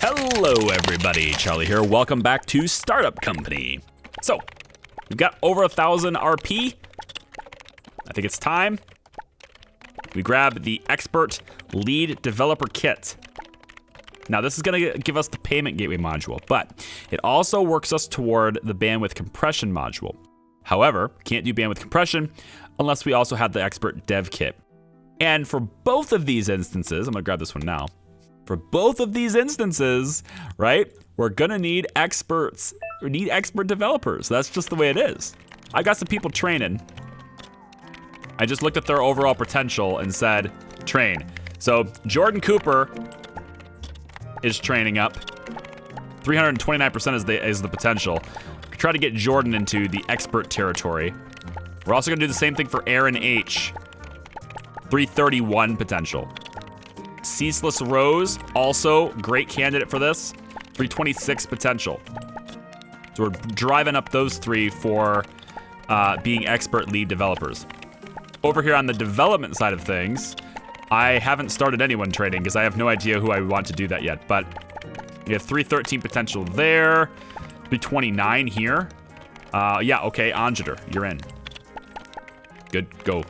Hello everybody, Charlie here. Welcome back to Startup Company. So, we've got over 1,000 RP. I think it's time we grab the Expert Lead Developer Kit. Now this is gonna give us the payment gateway module, but it also works us toward the bandwidth compression module. However, can't do bandwidth compression unless we also have the Expert Dev Kit. And for both of these instances, I'm gonna grab this one now. For both of these instances, right, we're gonna need experts. We need expert developers. That's just the way it is. I got some people training. I just looked at their overall potential and said, train. So Jordan Cooper is training up. 329% is the potential. Try to get Jordan into the expert territory. We're also gonna do the same thing for Aaron H. 331 potential. Ceaseless Rose, also great candidate for this. 326 potential. So we're driving up those three for being expert lead developers. Over here on the development side of things, I haven't started anyone training because I have no idea who I want to do that yet, but we have 313 potential there, 329 here. Yeah, okay, Anjiter, you're in. Good, go.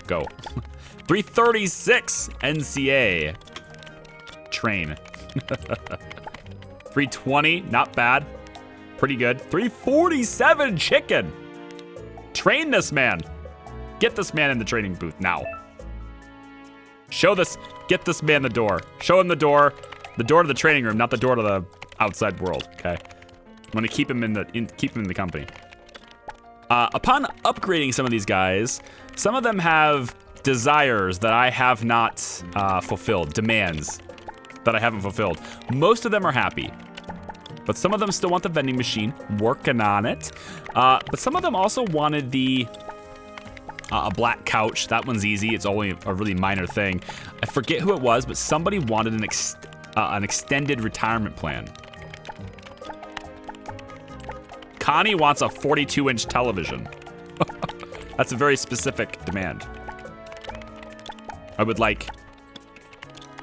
336 NCA. Train. 320, not bad. Pretty good. 347 chicken. Train this man. Get this man in the training booth now. Get this man the door. Show him the door to the training room, not the door to the outside world, okay? I'm gonna keep him in the company. Upon upgrading some of these guys, some of them have desires that I have not fulfilled, demands that I haven't fulfilled. Most of them are happy, but some of them still want the vending machine, working on it. But some of them also wanted a black couch. That one's easy, it's only a really minor thing. I forget who it was, but somebody wanted an extended retirement plan. Connie wants a 42-inch television. That's a very specific demand. I would like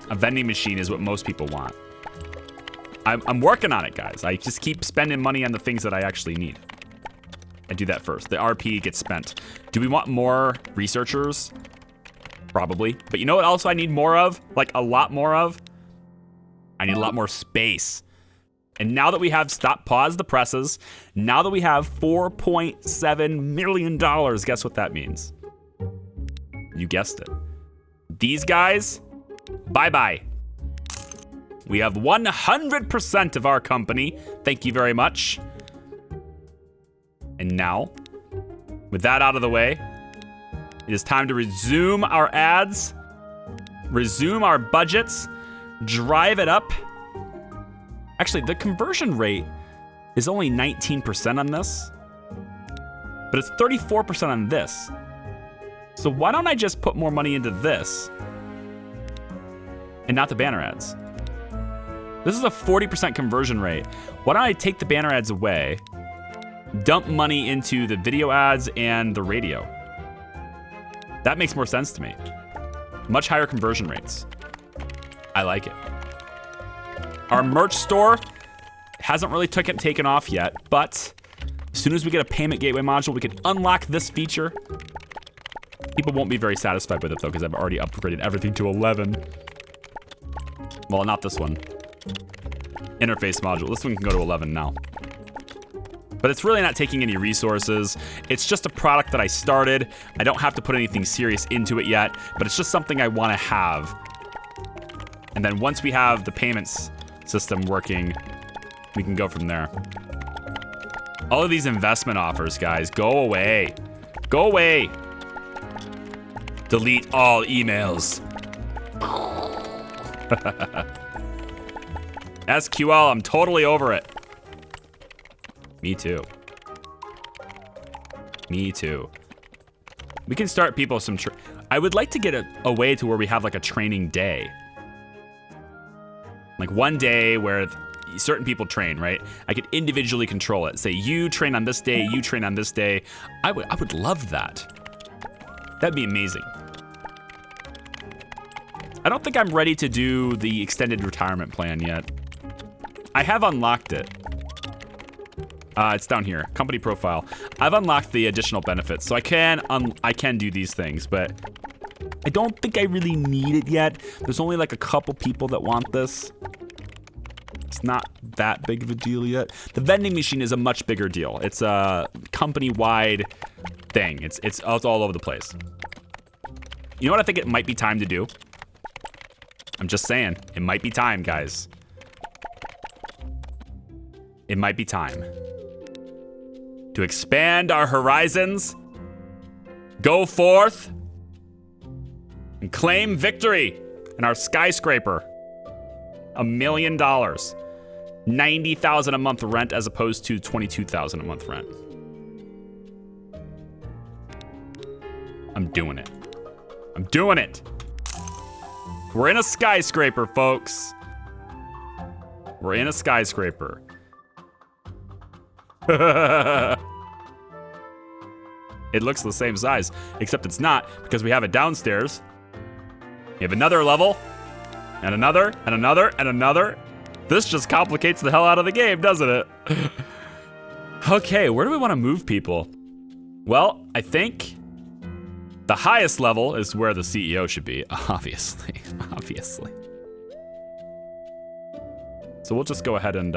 a vending machine is what most people want. I'm working on it, guys. I just keep spending money on the things that I actually need. I do that first. The RP gets spent. Do we want more researchers? Probably. But you know what else I need more of? Like a lot more of? I need a lot more space. And now that we have pause the presses, now that we have $4.7 million, guess what that means? You guessed it. These guys, bye-bye. We have 100% of our company. Thank you very much. And now, with that out of the way, it is time to resume our ads, resume our budgets, drive it up. Actually, the conversion rate is only 19% on this, but it's 34% on this. So why don't I just put more money into this and not the banner ads? This is a 40% conversion rate. Why don't I take the banner ads away, dump money into the video ads and the radio? That makes more sense to me. Much higher conversion rates. I like it. Our merch store hasn't really taken off yet, but as soon as we get a payment gateway module, we can unlock this feature. People won't be very satisfied with it though, because I've already upgraded everything to 11. Well, not this one. Interface module. This one can go to 11 now. But it's really not taking any resources. It's just a product that I started. I don't have to put anything serious into it yet, but it's just something I want to have. And then once we have the payments system working, we can go from there. All of these investment offers, guys, go away. Go away. Delete all emails. SQL, I'm totally over it. Me too. Me too. We can start people some I would like to get a way to where we have like a training day. Like one day where certain people train, right? I could individually control it. Say you train on this day, you train on this day. I would love that. That'd be amazing. I don't think I'm ready to do the extended retirement plan yet. I have unlocked it. It's down here, company profile. I've unlocked the additional benefits, so I can do these things, but I don't think I really need it yet. There's only like a couple people that want this. It's not that big of a deal yet. The vending machine is a much bigger deal. It's a company-wide thing. It's all over the place. You know what I think it might be time to do? I'm just saying, it might be time, guys. It might be time to expand our horizons, go forth, and claim victory in our skyscraper. $1 million. 90,000 a month rent as opposed to 22,000 a month rent. I'm doing it. I'm doing it. We're in a skyscraper, folks. We're in a skyscraper. It looks the same size, except it's not, because we have it downstairs. We have another level, and another, and another, and another. This just complicates the hell out of the game, doesn't it? Okay, where do we want to move people? Well, I think the highest level is where the CEO should be, obviously. Obviously. So we'll just go ahead and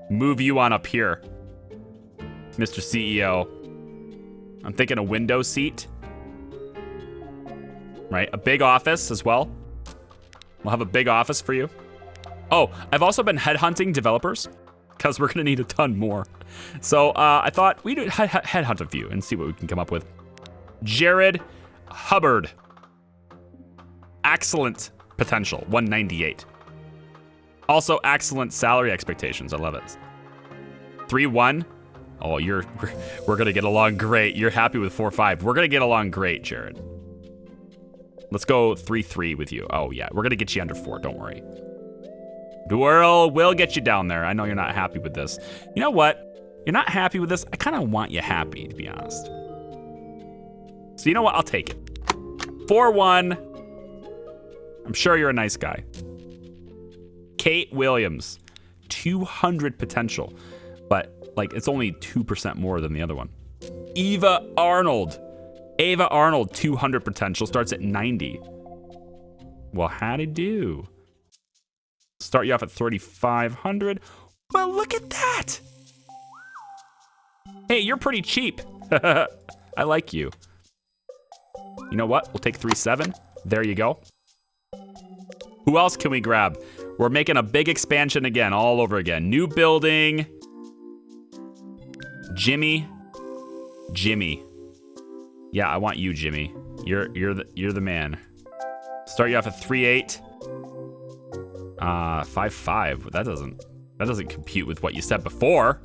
move you on up here, Mr. CEO. I'm thinking a window seat. Right, a big office as well. We'll have a big office for you. Oh, I've also been headhunting developers because we're gonna need a ton more. So I thought we'd headhunt a few and see what we can come up with. Jared Hubbard. Excellent potential, 198. Also excellent salary expectations, I love it. 3-1. Oh, we're gonna get along great. You're happy with 4-5. We're gonna get along great, Jared. Let's go 3-3 with you. Oh yeah, we're gonna get you under 4, don't worry. We'll get you down there. I know you're not happy with this. You know what? You're not happy with this. I kind of want you happy, to be honest. So you know what? I'll take it. 4-1. I'm sure you're a nice guy. Kate Williams. 200 potential. But, like, it's only 2% more than the other one. Ava Arnold. 200 potential. Starts at 90. Well, how'd it do? Start you off at 3,500. Well, look at that. Hey, you're pretty cheap. I like you. You know what? We'll take 3-7. There you go. Who else can we grab? We're making a big expansion again, all over again. New building. Jimmy. Yeah, I want you, Jimmy. You're the man. Start you off at 3-8. 5-5. That doesn't compute with what you said before.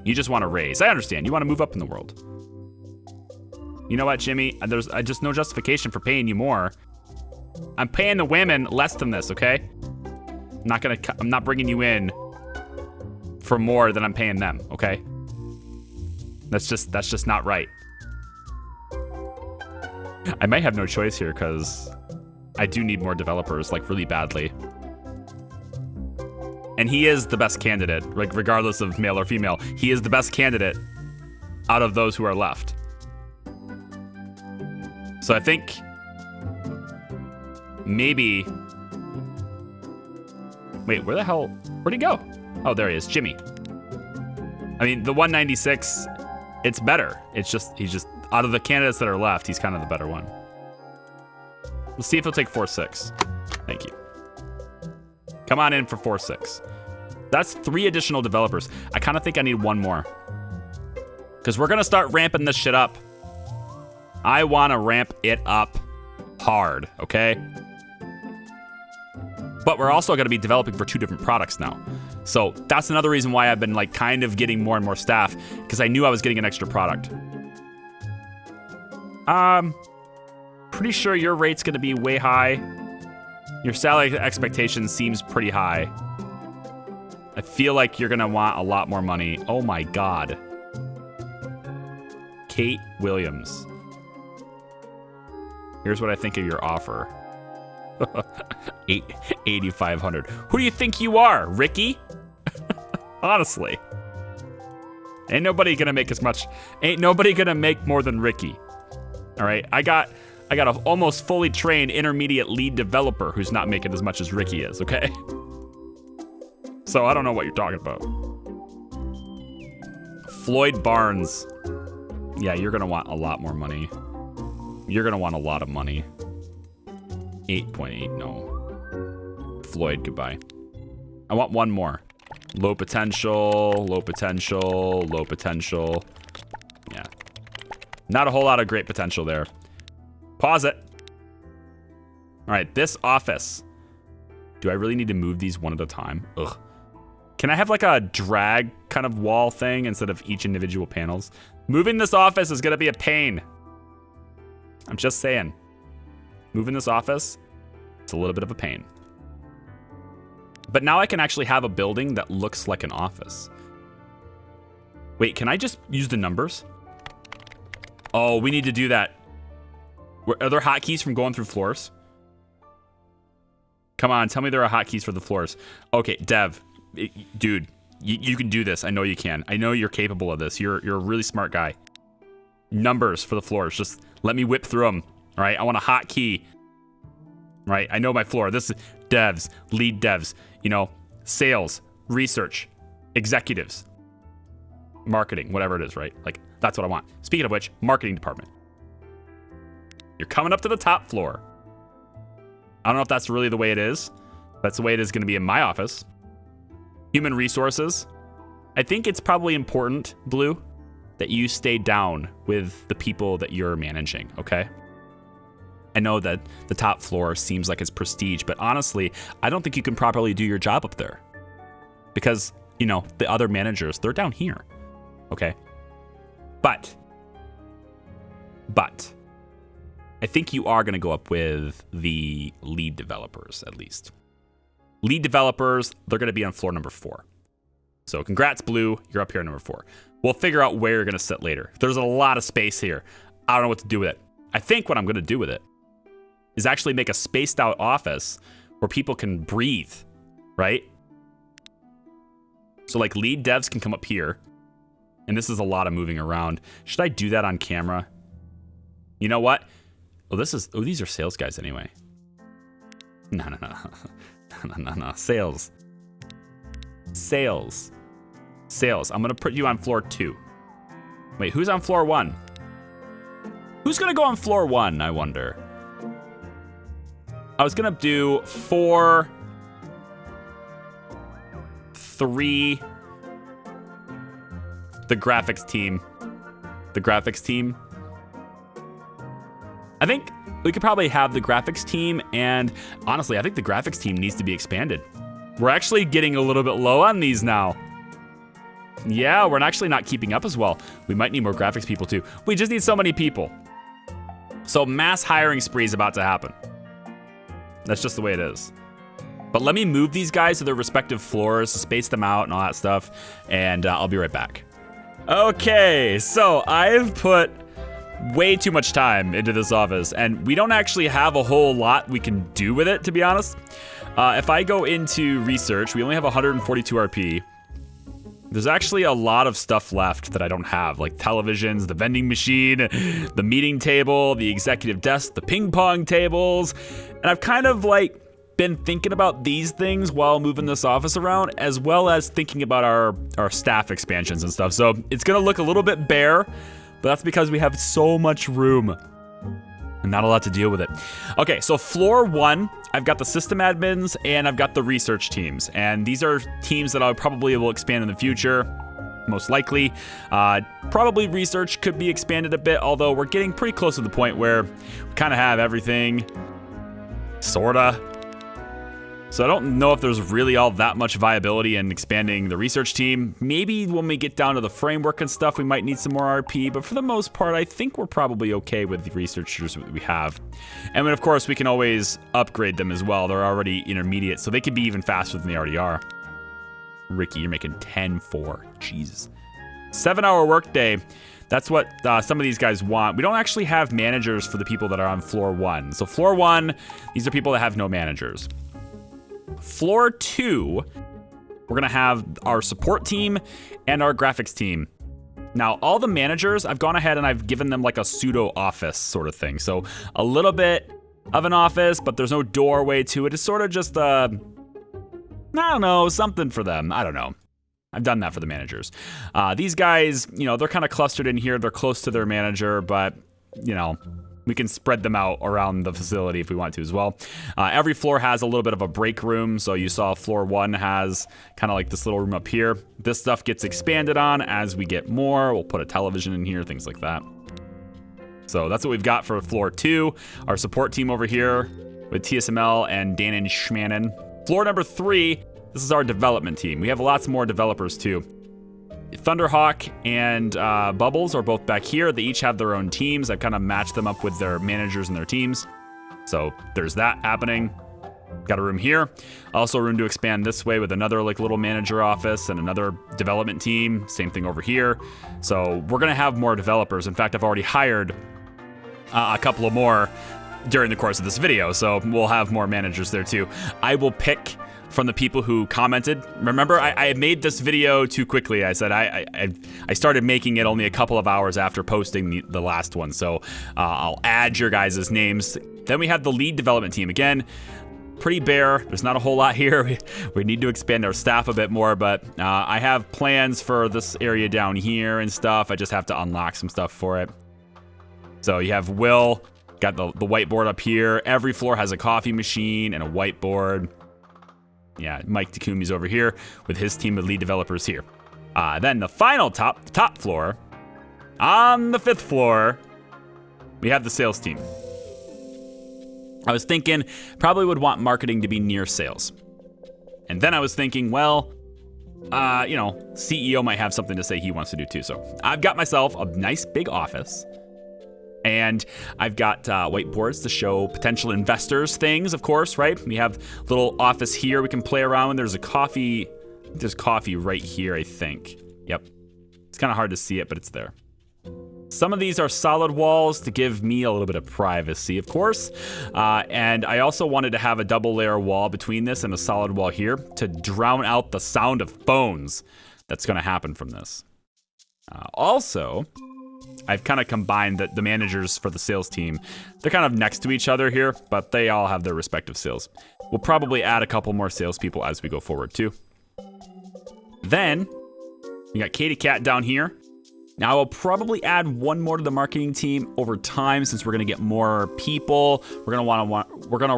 You just want to raise. I understand. You want to move up in the world. You know what, Jimmy? There's just no justification for paying you more. I'm paying the women less than this, okay? I'm not bringing you in for more than I'm paying them, okay? That's just not right. I might have no choice here because I do need more developers, like, really badly. And he is the best candidate, like, regardless of male or female. He is the best candidate out of those who are left. So I think maybe... Wait, where'd he go? Oh, there he is, Jimmy. I mean, the 196, it's better. He's just, out of the candidates that are left, he's kind of the better one. Let's see if he'll take 4-6. Thank you. Come on in for 4-6. That's 3 additional developers. I kind of think I need 1 more. Because we're going to start ramping this shit up. I want to ramp it up hard, okay? But we're also going to be developing for 2 different products now. So that's another reason why I've been, like, kind of getting more and more staff. Because I knew I was getting an extra product. Pretty sure your rate's going to be way high. Your salary expectation seems pretty high. I feel like you're going to want a lot more money. Oh my God. Kate Williams. Here's what I think of your offer. $8,500. Who do you think you are, Ricky? Honestly. Ain't nobody gonna make as much. Ain't nobody gonna make more than Ricky. All right, I got an almost fully trained intermediate lead developer who's not making as much as Ricky is, okay? So I don't know what you're talking about. Floyd Barnes. Yeah, you're gonna want a lot more money. You're gonna want a lot of money. 8.8, no. Floyd, goodbye. I want one more. Low potential, low potential, low potential. Yeah. Not a whole lot of great potential there. Pause it. All right, this office. Do I really need to move these one at a time? Ugh. Can I have like a drag kind of wall thing instead of each individual panels? Moving this office is gonna be a pain. I'm just saying. Moving this office, it's a little bit of a pain. But now I can actually have a building that looks like an office. Wait, can I just use the numbers? Oh, we need to do that. Are there hotkeys from going through floors? Come on, tell me there are hotkeys for the floors. Okay, Dev, dude, you can do this. I know you can. I know you're capable of this. You're a really smart guy. Numbers for the floors. Just let me whip through them. All right, I want a hotkey. Right, I know my floor. This is devs, lead devs, you know, sales, research, executives, marketing, whatever it is, right? Like, that's what I want. Speaking of which, marketing department. You're coming up to the top floor. I don't know if that's really the way it is. That's the way it is going to be in my office. Human resources. I think it's probably important, Blue, that you stay down with the people that you're managing, okay? I know that the top floor seems like it's prestige, but honestly, I don't think you can properly do your job up there. Because, you know, the other managers, they're down here, okay? But, I think you are gonna go up with the lead developers, at least. Lead developers, they're gonna be on floor number 4. So congrats, Blue, you're up here on number 4. We'll figure out where you're gonna sit later. There's a lot of space here. I don't know what to do with it. I think what I'm gonna do with it is actually make a spaced out office where people can breathe, right? So like lead devs can come up here, and this is a lot of moving around. Should I do that on camera? You know what? Oh, these are sales guys anyway. No. Sales. I'm gonna put you on floor 2. Wait, who's on floor 1? Who's gonna go on floor 1, I wonder? I was gonna do 4, 3, the graphics team. I think we could probably have the graphics team, and honestly, I think the graphics team needs to be expanded. We're actually getting a little bit low on these now. Yeah, we're actually not keeping up as well. We might need more graphics people too. We just need so many people. So mass hiring spree is about to happen. That's just the way it is. But let me move these guys to their respective floors, space them out and all that stuff, and I'll be right back. Okay, so I've put way too much time into this office, and we don't actually have a whole lot we can do with it, to be honest. If I go into research, we only have 142 RP. There's actually a lot of stuff left that I don't have, like televisions, the vending machine, the meeting table, the executive desk, the ping pong tables. And I've kind of like been thinking about these things while moving this office around, as well as thinking about our staff expansions and stuff. So it's gonna look a little bit bare, but that's because we have so much room and not a lot to deal with it. Okay, so floor 1, I've got the system admins and I've got the research teams. And these are teams that I probably will expand in the future, most likely. Probably research could be expanded a bit, although we're getting pretty close to the point where we kind of have everything, sorta. So I don't know if there's really all that much viability in expanding the research team. Maybe when we get down to the framework and stuff, we might need some more RP, but for the most part, I think we're probably okay with the researchers that we have. And then of course, we can always upgrade them as well. They're already intermediate, so they could be even faster than they already are. Ricky, you're making 10-4, Jesus. 7-hour workday. That's what some of these guys want. We don't actually have managers for the people that are on floor 1. So floor 1, these are people that have no managers. Floor 2, we're gonna have our support team and our graphics team. Now, all the managers, I've gone ahead and I've given them like a pseudo office sort of thing. So a little bit of an office, but there's no doorway to it. It's sort of just I don't know, something for them. I don't know. I've done that for the managers. These guys, you know, they're kind of clustered in here. They're close to their manager, but, you know, we can spread them out around the facility if we want to as well. Every floor has a little bit of a break room. So you saw floor 1 has kind of like this little room up here. This stuff gets expanded on as we get more. We'll put a television in here, things like that. So that's what we've got for floor 2. Our support team over here with TSML and Dan and Schmannen. Floor number 3, this is our development team. We have lots more developers too. Thunderhawk and Bubbles are both back here. They each have their own teams. I've kind of matched them up with their managers and their teams. So there's that happening. Got a room here. Also a room to expand this way with another like little manager office and another development team. Same thing over here. So we're gonna have more developers. In fact, I've already hired a couple of more during the course of this video. So we'll have more managers there too. I will pick from the people who commented. Remember, I made this video too quickly. I said I started making it only a couple of hours after posting the last one. So I'll add your guys' names. Then we have the lead development team. Again, pretty bare. There's not a whole lot here. We need to expand our staff a bit more, but I have plans for this area down here and stuff. I just have to unlock some stuff for it. So you have Will, got the whiteboard up here. Every floor has a coffee machine and a whiteboard. Yeah, Mike Takumi's over here with his team of lead developers here. Then the final top floor, on the 5th floor, we have the sales team. I was thinking probably would want marketing to be near sales. And then I was thinking, well, you know, CEO might have something to say he wants to do too. So I've got myself a nice big office. And I've got whiteboards to show potential investors things, of course, right? We have a little office here we can play around with. There's coffee right here, I think. Yep. It's kind of hard to see it, but it's there. Some of these are solid walls to give me a little bit of privacy, of course. And I also wanted to have a double layer wall between this and a solid wall here to drown out the sound of phones that's going to happen from this. Also, I've kind of combined the managers for the sales team. They're kind of next to each other here, but they all have their respective sales. We'll probably add a couple more salespeople as we go forward too. Then, you got Katie Cat down here. Now I'll probably add one more to the marketing team over time since we're gonna get more people. We're gonna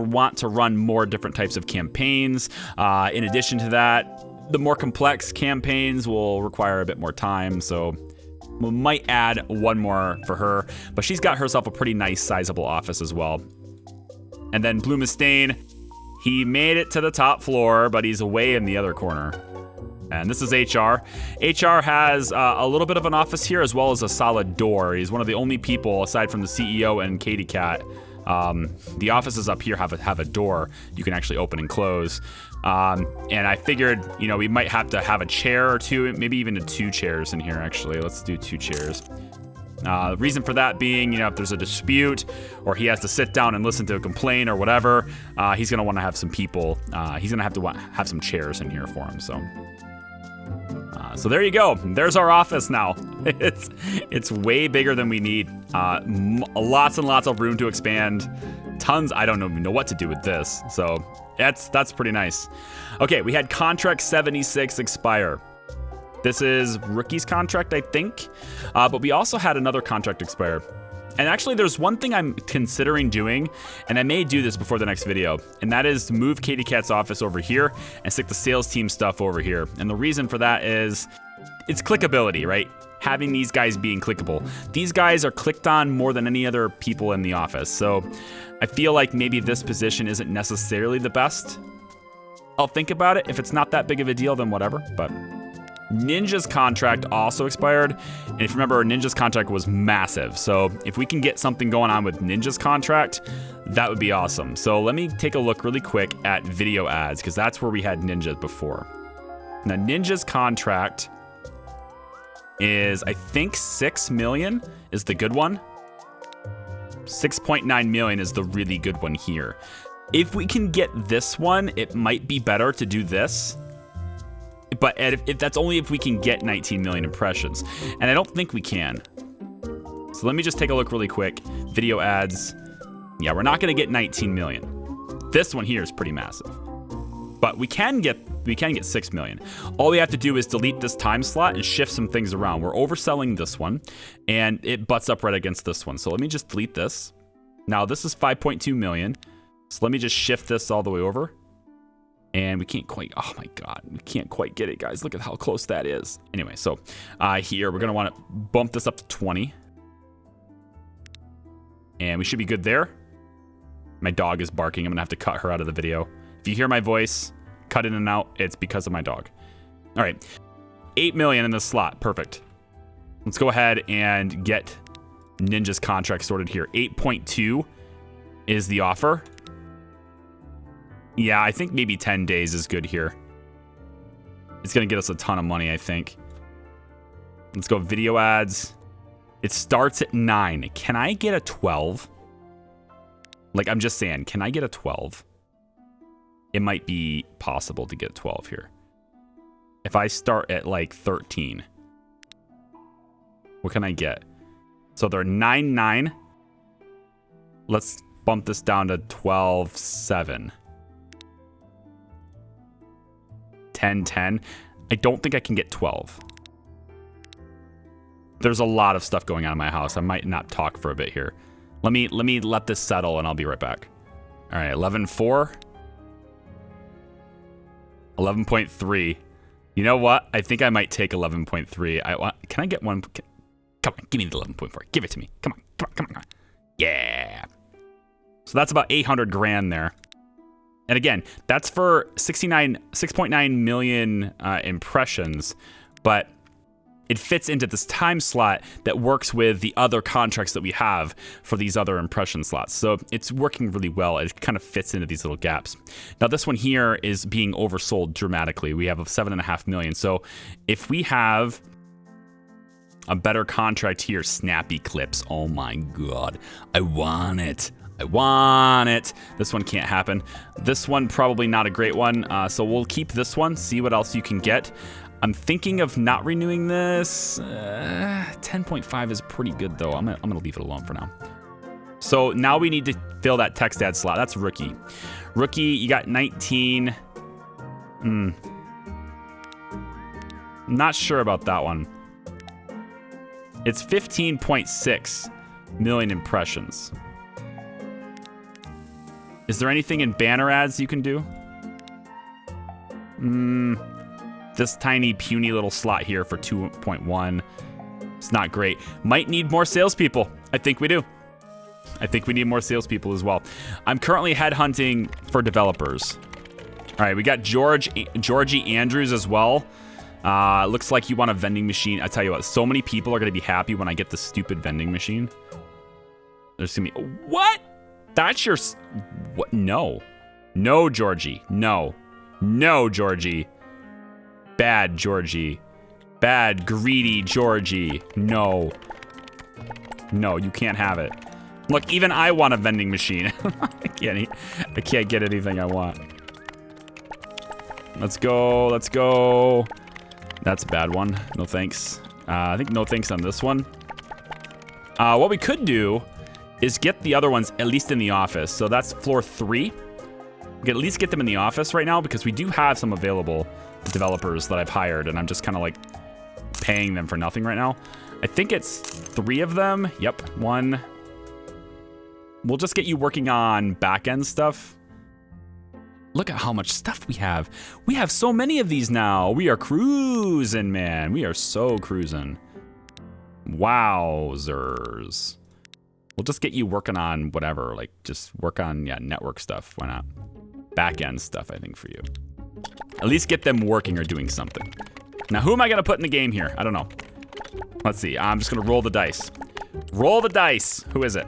want to run more different types of campaigns. In addition to that, the more complex campaigns will require a bit more time, so we might add one more for her, but she's got herself a pretty nice sizable office as well. And then Blue Mustaine, he made it to the top floor, but he's away in the other corner. And this is HR. HR has a little bit of an office here as well as a solid door. He's one of the only people aside from the CEO and Katie Cat. The offices up here have a door you can actually open and close. And I figured, you know, we might have to have a chair or two, maybe even 2 chairs in here, actually. Let's do 2 chairs. The reason for that being, you know, if there's a dispute or he has to sit down and listen to a complaint or whatever, he's going to want to have some people. He's going to have some chairs in here for him, so there you go. There's our office now. It's way bigger than we need. Lots and lots of room to expand. Tons. I don't even know what to do with this. So that's pretty nice. Okay, we had contract 76 expire. This is rookie's contract, I think. But we also had another contract expire. And actually, there's one thing I'm considering doing, and I may do this before the next video, and that is to move Katie Cat's office over here and stick the sales team stuff over here. And the reason for that is it's clickability, right? Having these guys being clickable. These guys are clicked on more than any other people in the office. So I feel like maybe this position isn't necessarily the best. I'll think about it. If it's not that big of a deal, then whatever, but Ninja's contract also expired, and if you remember, Ninja's contract was massive, so if we can get something going on with Ninja's contract, that would be awesome. So let me take a look really quick at video ads, because that's where we had Ninja before. Now, Ninja's contract is, I think 6 million is the good one. 6.9 million is the really good one here. If we can get this one, it might be better to do this. But if that's only if we can get 19 million impressions. And I don't think we can. So let me just take a look really quick. Video ads. Yeah, we're not going to get 19 million. This one here is pretty massive. But we can get 6 million. All we have to do is delete this time slot and shift some things around. We're overselling this one, and it butts up right against this one. So let me just delete this. Now this is 5.2 million. So let me just shift this all the way over. And we can't quite, oh my God, we can't quite get it, guys. Look at how close that is. Anyway, so here, we're gonna wanna bump this up to 20. And we should be good there. My dog is barking. I'm gonna have to cut her out of the video. If you hear my voice cut in and out, it's because of my dog. All right, 8 million in this slot, perfect. Let's go ahead and get Ninja's contract sorted here. 8.2 is the offer. Yeah, I think maybe 10 days is good here. It's gonna get us a ton of money, I think. Let's go video ads. It starts at 9. Can I get a 12? Like, I'm just saying, can I get a 12? It might be possible to get 12 here. If I start at like 13, what can I get? So they're 9.9. Let's bump this down to 12.7. 10.10. I don't think I can get 12. There's a lot of stuff going on in my house. I might not talk for a bit here. Let me let this settle and I'll be right back. All right, 11.4. 11.3. You know what? I think I might take 11.3. Can I get one? Come on, give me the 11.4. Give it to me. Come on, come on, come on, come on. Yeah. So that's about 800 grand there. And again, that's for 6.9 million impressions, but it fits into this time slot that works with the other contracts that we have for these other impression slots. So it's working really well. It kind of fits into these little gaps. Now this one here is being oversold dramatically. We have 7.5 million. So if we have a better contract here, snappy clips. Oh my God, I want it. I want it. This one can't happen. This one probably not a great one. So we'll keep this one, see what else you can get. I'm thinking of not renewing this. 10.5 is pretty good though. I'm gonna leave it alone for now. So now we need to fill that text ad slot. That's rookie. Rookie, you got 19. Not sure about that one. It's 15.6 million impressions. Is there anything in banner ads you can do? This tiny, puny little slot here for 2.1. It's not great. Might need more salespeople. I think we do. I think we need more salespeople as well. I'm currently headhunting for developers. All right, we got Georgie Andrews as well. Looks like you want a vending machine. I tell you what, so many people are gonna be happy when I get this stupid vending machine. There's gonna be, what? That's your, what? No. No, Georgie. No. No, Georgie. Bad, Georgie. Bad, greedy Georgie. No. No, you can't have it. Look, even I want a vending machine. I can't get anything I want. Let's go. Let's go. That's a bad one. No thanks. I think no thanks on this one. What we could do is get the other ones at least in the office. So that's floor 3. We can at least get them in the office right now because we do have some available developers that I've hired, and I'm just kind of like paying them for nothing right now. I think it's 3 of them. Yep, 1. We'll just get you working on back-end stuff. Look at how much stuff we have. We have so many of these now. We are cruising, man. We are so cruising. Wowzers. We'll just get you working on whatever, like just work on, yeah, network stuff. Why not? Back-end stuff, I think, for you. At least get them working or doing something. Now, who am I gonna put in the game here? I don't know. Let's see, I'm just gonna roll the dice. Roll the dice. Who is it?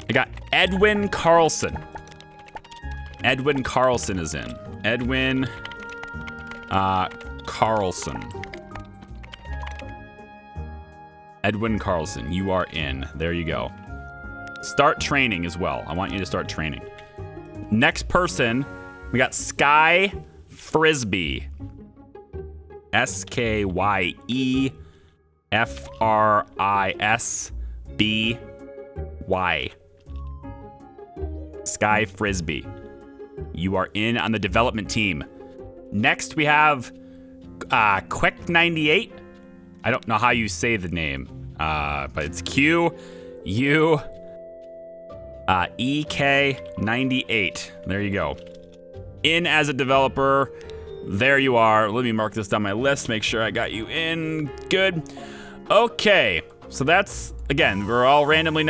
I got Edwin Carlson. Edwin Carlson is in. Edwin Carlson. Edwin Carlson, you are in. There you go. Start training as well. I want you to start training. Next person, we got Sky Frisbee. SKYEFRISBY. Sky Frisbee. You are in on the development team. Next, we have Quick98. I don't know how you say the name, but it's QUEK98. There you go. In as a developer. There you are. Let me mark this down my list. Make sure I got you in. Good. Okay. So that's, again, we're all randomly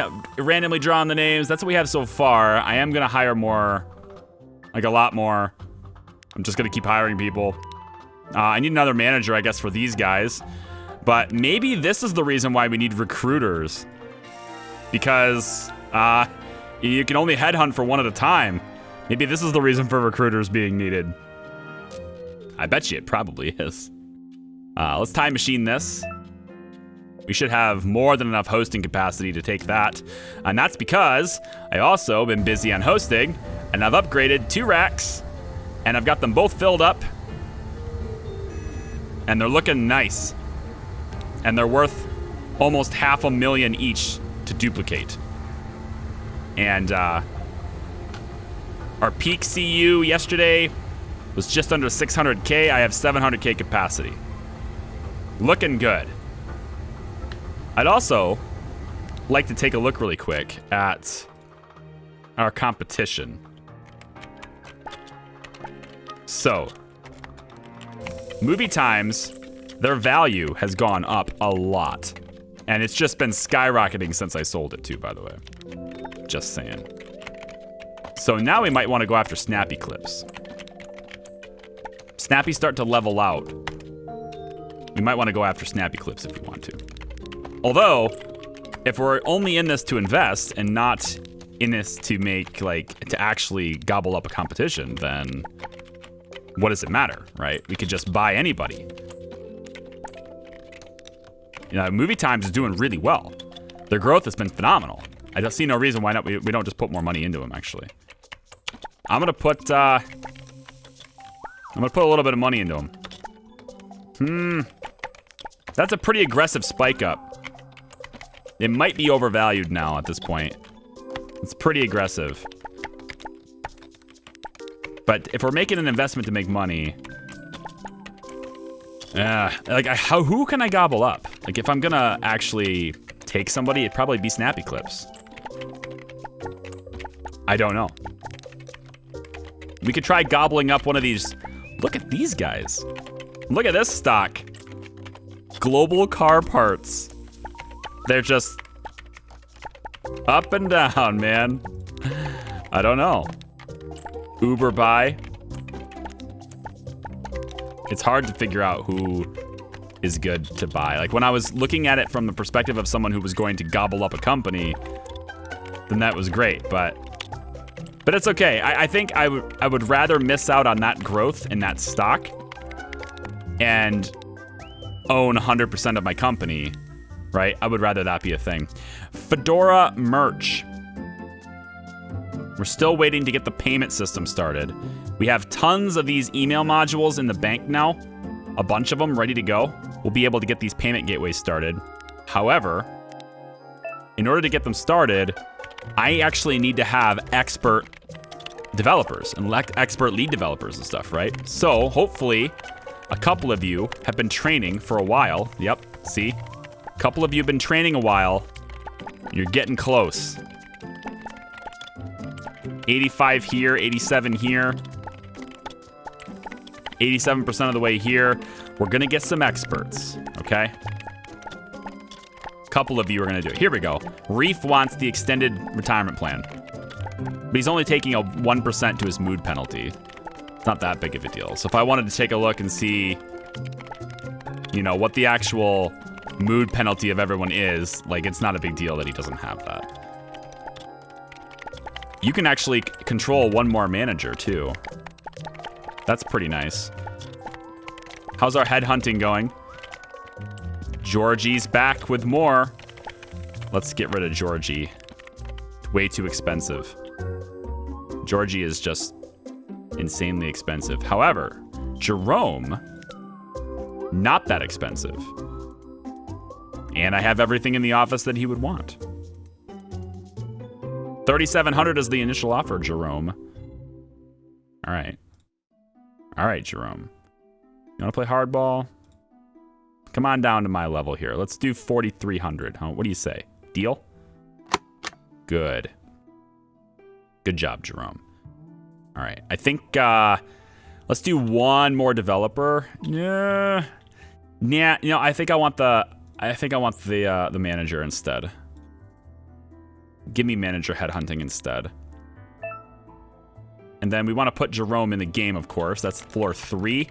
drawing the names. That's what we have so far. I am going to hire more, like a lot more. I'm just going to keep hiring people. I need another manager, I guess, for these guys. But maybe this is the reason why we need recruiters. Because you can only headhunt for one at a time. Maybe this is the reason for recruiters being needed. I bet you it probably is. Let's time machine this. We should have more than enough hosting capacity to take that. And that's because I also been busy on hosting, and I've upgraded 2 racks, and I've got them both filled up. And they're looking nice. And they're worth almost $500,000 each to duplicate. And our peak CU yesterday was just under 600K. I have 700K capacity. Looking good. I'd also like to take a look really quick at our competition. So, Movie Times, their value has gone up a lot. And it's just been skyrocketing since I sold it too, by the way. Just saying. So now we might want to go after Snappy Clips. Snappy start to level out. We might want to go after Snappy Clips if we want to. Although, if we're only in this to invest and not in this to make, like, to actually gobble up a competition, then what does it matter, right? We could just buy anybody. You know, Movie Times is doing really well. Their growth has been phenomenal. I don't see no reason why not we don't just put more money into them, actually. I'm gonna put a little bit of money into them. That's a pretty aggressive spike up. It might be overvalued now at this point. It's pretty aggressive. But if we're making an investment to make money, who can I gobble up? Like, if I'm gonna actually take somebody, it'd probably be Snappy Clips. I don't know. We could try gobbling up one of these. Look at these guys. Look at this stock. Global Car Parts. They're just up and down, man. I don't know. Uber buy. It's hard to figure out who is good to buy. Like, when I was looking at it from the perspective of someone who was going to gobble up a company, then that was great, but it's okay. I think I would rather miss out on that growth in that stock and own 100% of my company, right? I would rather that be a thing. Fedora merch. We're still waiting to get the payment system started. We have tons of these email modules in the bank now, a bunch of them ready to go. We'll be able to get these payment gateways started. However, in order to get them started, I actually need to have expert developers and expert lead developers and stuff, right? So hopefully a couple of you have been training for a while. Yep, see? A couple of you have been training a while. You're getting close. 85 here, 87 here. 87% of the way here. We're gonna get some experts, okay? Couple of you are gonna do it. Here we go. Reef wants the extended retirement plan. But he's only taking a 1% to his mood penalty. It's not that big of a deal. So if I wanted to take a look and see, you know, what the actual mood penalty of everyone is, like, it's not a big deal that he doesn't have that. You can actually control one more manager too. That's pretty nice. How's our headhunting going? Georgie's back with more. Let's get rid of Georgie. Way too expensive. Georgie is just insanely expensive. However, Jerome, not that expensive. And I have everything in the office that he would want. 3,700 is the initial offer, Jerome. All right. All right, Jerome. You want to play hardball? Come on down to my level here. Let's do 4,300. Huh? What do you say? Deal? Good. Good job, Jerome. All right. I think let's do one more developer. Yeah. Yeah. You know, I think I want the manager instead. Give me manager headhunting instead. And then we want to put Jerome in the game, of course. That's floor 3.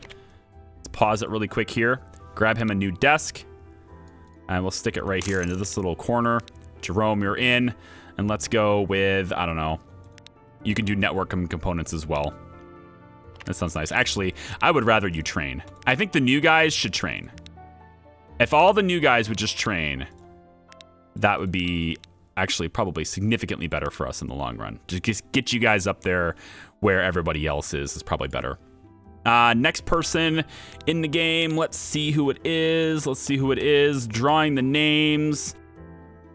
Let's pause it really quick here. Grab him a new desk. And we'll stick it right here into this little corner. Jerome, you're in. And let's go with, I don't know. You can do network and components as well. That sounds nice. Actually, I would rather you train. I think the new guys should train. If all the new guys would just train, that would be actually probably significantly better for us in the long run. Just get you guys up there where everybody else is probably better. Next person in the game. Let's see who it is. Let's see who it is. Drawing the names.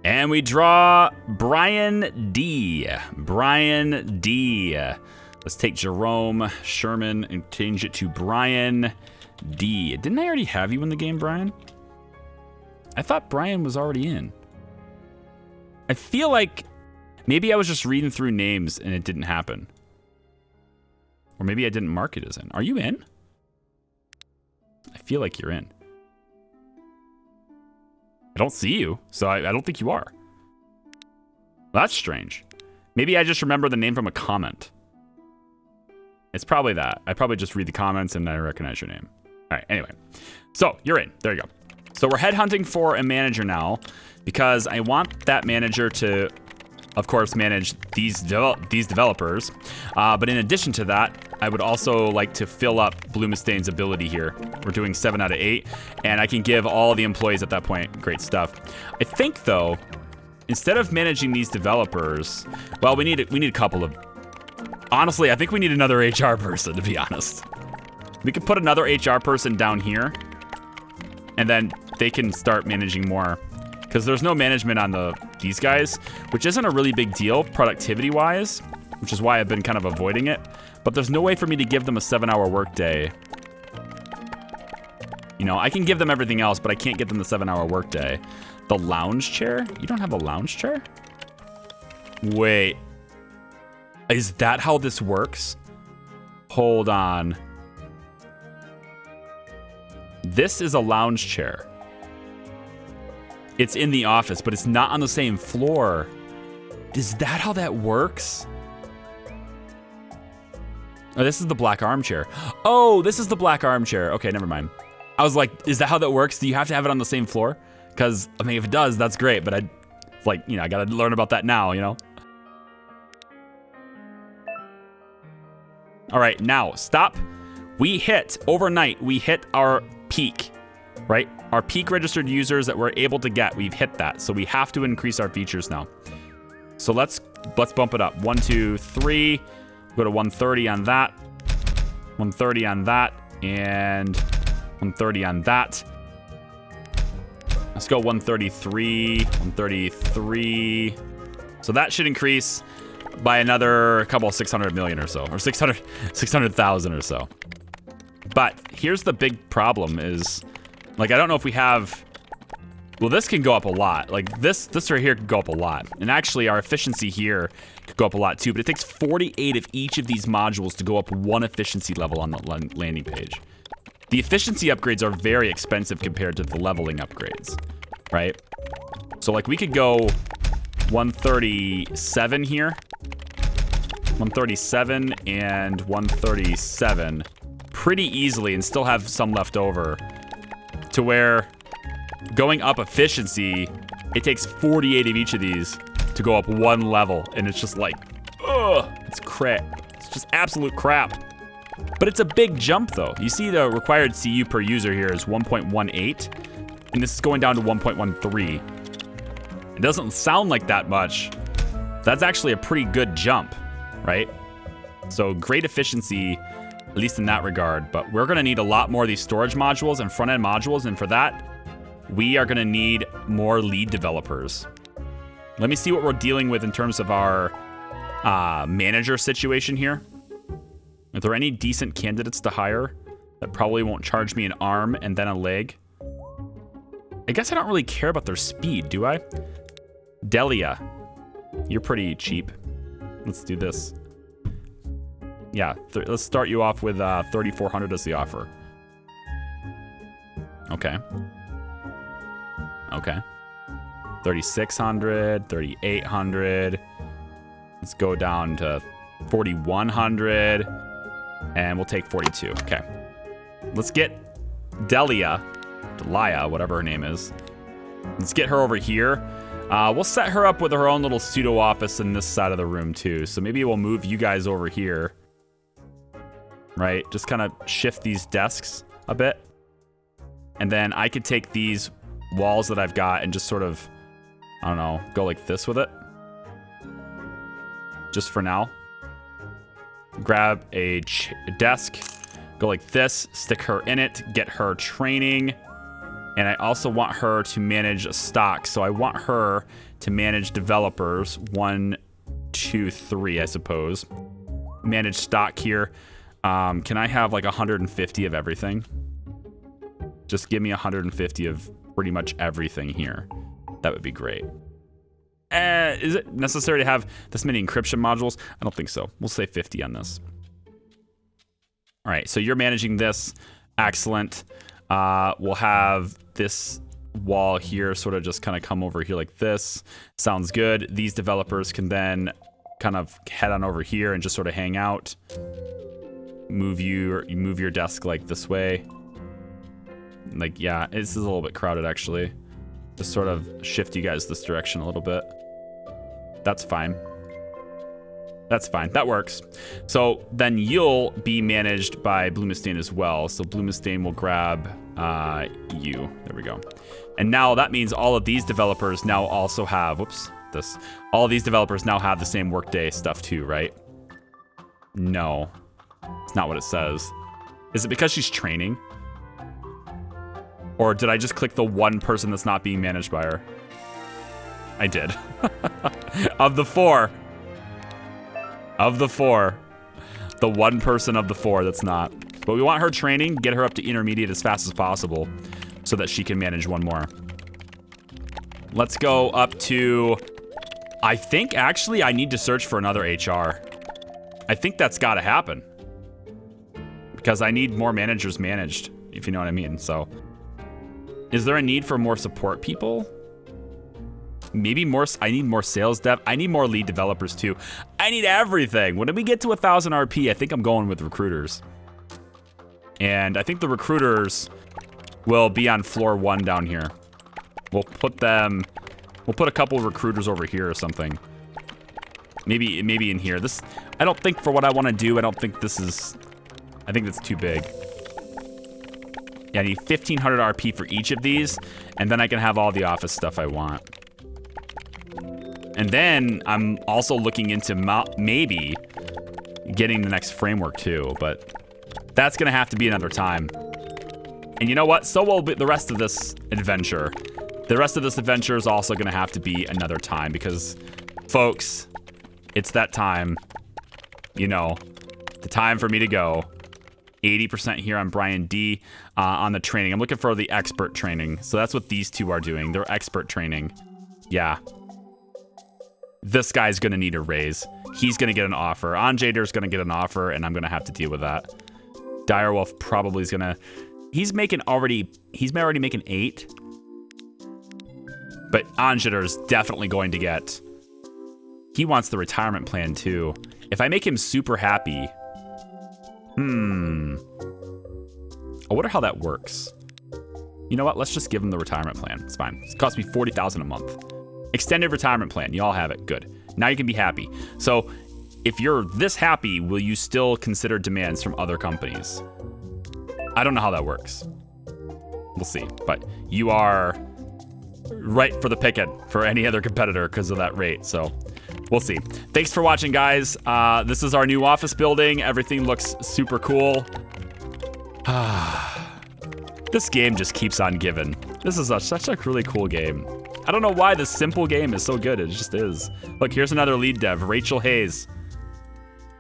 And we draw Brian D. Brian D. Let's take Jerome Sherman and change it to Brian D. Didn't I already have you in the game, Brian? I thought Brian was already in. I feel like maybe I was just reading through names and it didn't happen. Or maybe I didn't mark it as in. Are you in? I feel like you're in. I don't see you, so I don't think you are. That's strange. Maybe I just remember the name from a comment. It's probably that. I probably just read the comments and I recognize your name. All right, anyway. So, you're in. There you go. So, we're headhunting for a manager now because I want that manager to, of course, manage these developers. But in addition to that, I would also like to fill up Bloomstein's ability here. We're doing 7 out of 8, and I can give all the employees at that point great stuff. I think, though, instead of managing these developers, well, we need a couple of... Honestly, I think we need another HR person, to be honest. We could put another HR person down here, and then they can start managing more. Because there's no management on these guys, which isn't a really big deal productivity-wise, which is why I've been kind of avoiding it. But there's no way for me to give them a 7-hour workday. You know, I can give them everything else, but I can't give them the 7-hour workday. The lounge chair? You don't have a lounge chair? Wait. Is that how this works? Hold on. This is a lounge chair. It's in the office, but it's not on the same floor. Is that how that works? Oh, this is the black armchair. Oh, this is the black armchair. Okay, never mind. I was like, is that how that works? Do you have to have it on the same floor? Because, I mean, if it does, that's great, but it's like, you know, I gotta learn about that now, you know? All right, now, stop. Overnight, we hit our peak, right? Our peak registered users that we're able to get, we've hit that. So we have to increase our features now. So let's bump it up. 1, 2, 3. Go to 130 on that. 130 on that. And 130 on that. Let's go 133. 133. So that should increase by another couple of 600 million or so. Or 600,000 or so. But here's the big problem is... Like, I don't know if we have... Well, this can go up a lot. Like, this right here could go up a lot. And actually, our efficiency here could go up a lot, too. But it takes 48 of each of these modules to go up 1 efficiency level on the landing page. The efficiency upgrades are very expensive compared to the leveling upgrades, right? So, like, we could go 137 here. 137 and 137 pretty easily and still have some left over. To where going up efficiency, it takes 48 of each of these to go up 1 level. And it's just like, ugh, it's crap. It's just absolute crap. But it's a big jump though. You see the required CU per user here is 1.18. And this is going down to 1.13. It doesn't sound like that much. That's actually a pretty good jump, right? So great efficiency, at least in that regard. But we're going to need a lot more of these storage modules and front-end modules. And for that, we are going to need more lead developers. Let me see what we're dealing with in terms of our manager situation here. Are there any decent candidates to hire that probably won't charge me an arm and then a leg? I guess I don't really care about their speed, do I? Delia, you're pretty cheap. Let's do this. Yeah, let's start you off with 3,400 as the offer. Okay. Okay. 3,600, 3,800. Let's go down to 4,100. And we'll take 42. Okay. Let's get Delia, whatever her name is. Let's get her over here. We'll set her up with her own little pseudo office in this side of the room too. So maybe we'll move you guys over here. Right? Just kind of shift these desks a bit. And then I could take these walls that I've got and just sort of, I don't know, go like this with it. Just for now. Grab a desk, go like this, stick her in it, get her training. And I also want her to manage stock. So I want her to manage developers. 1, 2, 3, I suppose. Manage stock here. Can I have like 150 of everything? Just give me 150 of pretty much everything here. That would be great. Is it necessary to have this many encryption modules? I don't think so. We'll say 50 on this. All right, so you're managing this. Excellent. We'll have this wall here sort of just kind of come over here like this. Sounds good. These developers can then kind of head on over here and just sort of hang out. Move your desk like this way. Like, yeah, this is a little bit crowded actually. Just sort of shift you guys this direction a little bit. That's fine. That's fine. That works. So then you'll be managed by Blue Mustaine as well. So Blue Mustaine will grab you. There we go. And now that means all of these developers now also have, all of these developers now have the same Workday stuff too, right? No, it's not what it says. Is it because she's training? Or did I just click the one person that's not being managed by her? I did. Of the four, the one person of the four that's not. But we want her training, get her up to intermediate as fast as possible so that she can manage one more. Let's go up to, I think actually I need to search for another HR. I think that's got to happen because I need more managers managed, if you know what I mean. So is there a need for more support people? Maybe more. I need more sales dev. I need more lead developers too. I need everything. When we get to 1,000 RP, I think I'm going with recruiters. And I think the recruiters will be on floor 1 down here. We'll put a couple of recruiters over here or something. Maybe in here. This, I don't think for what I want to do, I think that's too big. Yeah, I need 1,500 RP for each of these, and then I can have all the office stuff I want. And then I'm also looking into maybe getting the next framework too, but that's gonna have to be another time. And you know what? So will be the rest of this adventure. The rest of this adventure is also gonna have to be another time because, folks, it's that time. You know, the time for me to go. 80% here on Brian D on the training. I'm looking for the expert training. So that's what these two are doing. They're expert training. Yeah. This guy's going to need a raise. He's going to get an offer. Anjader's going to get an offer, and I'm going to have to deal with that. Direwolf probably is going to... He's already making 8. But Anjader's definitely going to get... He wants the retirement plan, too. If I make him super happy... I wonder how that works. You know what? Let's just give him the retirement plan. It's fine. It costs me $40,000 a month. Extended retirement plan. You all have it. Good. Now you can be happy. So if you're this happy, will you still consider demands from other companies? I don't know how that works. We'll see. But you are right for the picking for any other competitor because of that rate. So we'll see. Thanks for watching, guys. This is our new office building. Everything looks super cool. This game just keeps on giving. This is such a really cool game. I don't know why this simple game is so good. It just is. Look, here's another lead dev, Rachel Hayes.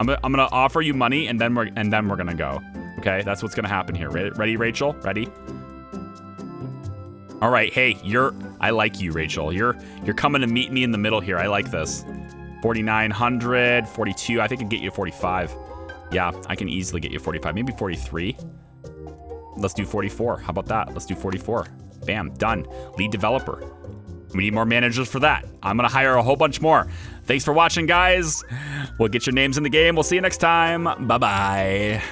I'm gonna offer you money, and then we're gonna go. Okay, that's what's gonna happen here. Ready, Rachel? Ready? All right. Hey, I like you, Rachel. You're coming to meet me in the middle here. I like this. 4,900, 42. I think I can get you 45. Yeah, I can easily get you 45. Maybe 43. Let's do 44. How about that? Let's do 44. Bam, done. Lead developer. We need more managers for that. I'm gonna hire a whole bunch more. Thanks for watching, guys. We'll get your names in the game. We'll see you next time. Bye-bye.